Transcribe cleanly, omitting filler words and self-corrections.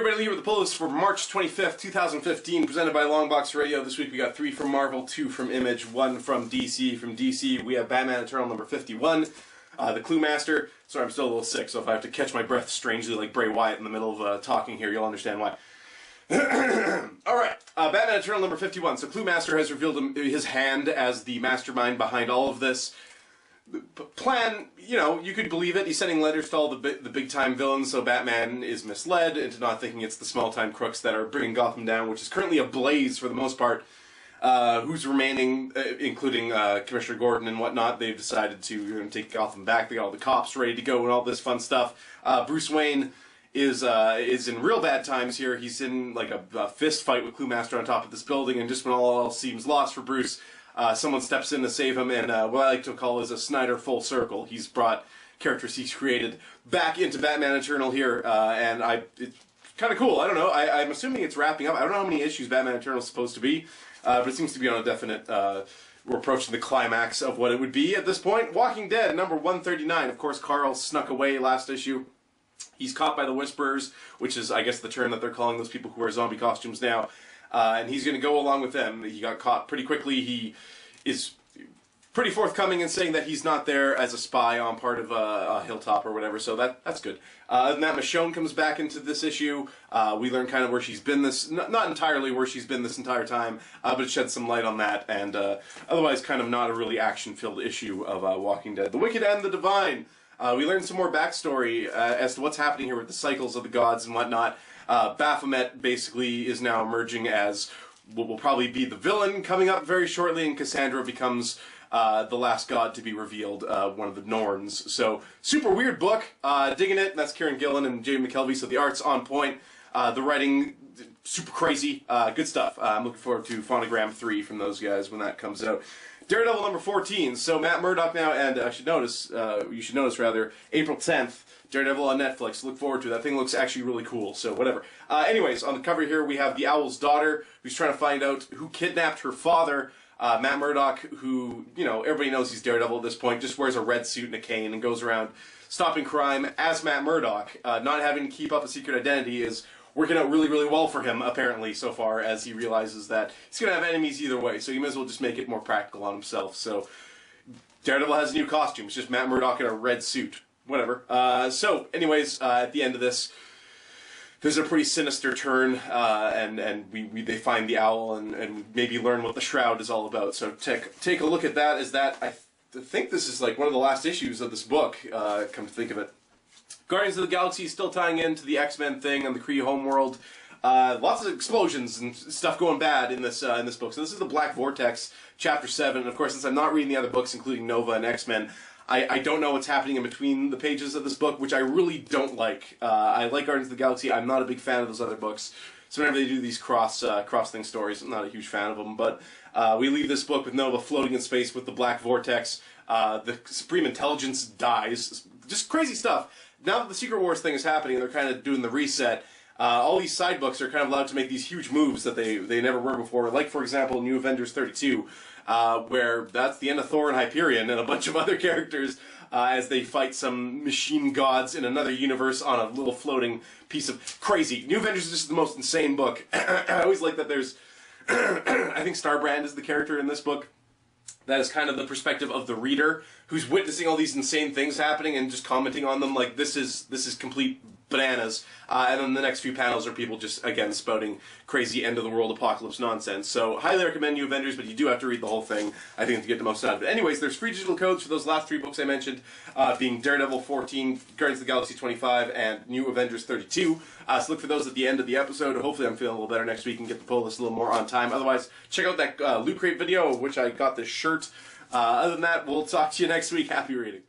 everybody, here with the pull list for March 25th, 2015, presented by Longbox Radio. This week we got 3 from Marvel, 2 from Image, 1 from DC. From DC, we have Batman Eternal number 51, The Clue Master. Sorry, I'm still a little sick, so if I have to catch my breath strangely like Bray Wyatt in the middle of talking here, you'll understand why. Alright, Batman Eternal number 51. So Clue Master has revealed his hand as the mastermind behind all of this. The plan, you know, you could believe it. He's sending letters to all the big-time villains, so Batman is misled into not thinking it's the small-time crooks that are bringing Gotham down, which is currently ablaze for the most part. Who's remaining, including Commissioner Gordon and whatnot. They've decided to take Gotham back. They got all the cops ready to go and all this fun stuff. Bruce Wayne is in real bad times here. He's in like a fist fight with Clue Master on top of this building, and just when all else seems lost for Bruce, someone steps in to save him, and what I like to call is a Snyder full circle. He's brought characters he's created back into Batman Eternal here, and it's kind of cool. I don't know. I'm assuming it's wrapping up. I don't know how many issues Batman Eternal is supposed to be, but it seems to be on a definite. We're approaching the climax of what it would be at this point. Walking Dead, number 139. Of course, Carl snuck away last issue. He's caught by the Whisperers, which is, I guess, the term that they're calling those people who wear zombie costumes now. And he's going to go along with them. He got caught pretty quickly. He is pretty forthcoming in saying that he's not there as a spy on part of a hilltop or whatever, so that's good. Other than that, Michonne comes back into this issue. We learn kind of where she's been not entirely where she's been this entire time, but it sheds some light on that, and otherwise kind of not a really action-filled issue of Walking Dead. The Wicked and the Divine. We learned some more backstory as to what's happening here with the cycles of the gods and whatnot. Baphomet basically is now emerging as what will probably be the villain coming up very shortly, and Cassandra becomes the last god to be revealed, one of the Norns. So, super weird book, digging it. That's Kieran Gillen and Jamie McKelvey, so the art's on point. The writing, super crazy, good stuff. I'm looking forward to Phonogram 3 from those guys when that comes out. Daredevil number 14. So Matt Murdock now, and you should notice rather, April 10th, Daredevil on Netflix. Look forward to it. That thing looks actually really cool, so whatever. Anyways, on the cover here we have the Owl's daughter, who's trying to find out who kidnapped her father. Matt Murdock, who, you know, everybody knows he's Daredevil at this point, just wears a red suit and a cane and goes around stopping crime as Matt Murdock. Not having to keep up a secret identity is working out really, really well for him, apparently, so far, as he realizes that he's going to have enemies either way, so he might as well just make it more practical on himself. So, Daredevil has a new costume. It's just Matt Murdock in a red suit. Whatever. So, anyways, at the end of this, there's a pretty sinister turn, and they find the owl and maybe learn what the Shroud is all about. So take a look at that. I think this is like one of the last issues of this book, come to think of it. Guardians of the Galaxy is still tying into the X-Men thing and the Kree homeworld. Lots of explosions and stuff going bad in this book. So this is the Black Vortex, Chapter 7. And of course, since I'm not reading the other books, including Nova and X-Men, I don't know what's happening in between the pages of this book, which I really don't like. I like Guardians of the Galaxy. I'm not a big fan of those other books. So whenever they do these cross-thing stories, I'm not a huge fan of them. But we leave this book with Nova floating in space with the Black Vortex. The Supreme Intelligence dies. Just crazy stuff. Now that the Secret Wars thing is happening and they're kind of doing the reset, all these side books are kind of allowed to make these huge moves that they never were before. Like, for example, New Avengers 32, where that's the end of Thor and Hyperion and a bunch of other characters as they fight some machine gods in another universe on a little floating piece of crazy. New Avengers is just the most insane book. I always like that there's... I think Starbrand is the character in this book. That is kind of the perspective of the reader who's witnessing all these insane things happening and just commenting on them like this is complete bananas. And then the next few panels are people just, again, spouting crazy end-of-the-world apocalypse nonsense. So, highly recommend New Avengers, but you do have to read the whole thing, I think, to get the most out of it. Anyways, there's free digital codes for those last 3 books I mentioned, being Daredevil 14, Guardians of the Galaxy 25, and New Avengers 32. So look for those at the end of the episode. Hopefully I'm feeling a little better next week and get the pull list a little more on time. Otherwise, check out that Loot Crate video, which I got this shirt. Other than that, we'll talk to you next week. Happy reading.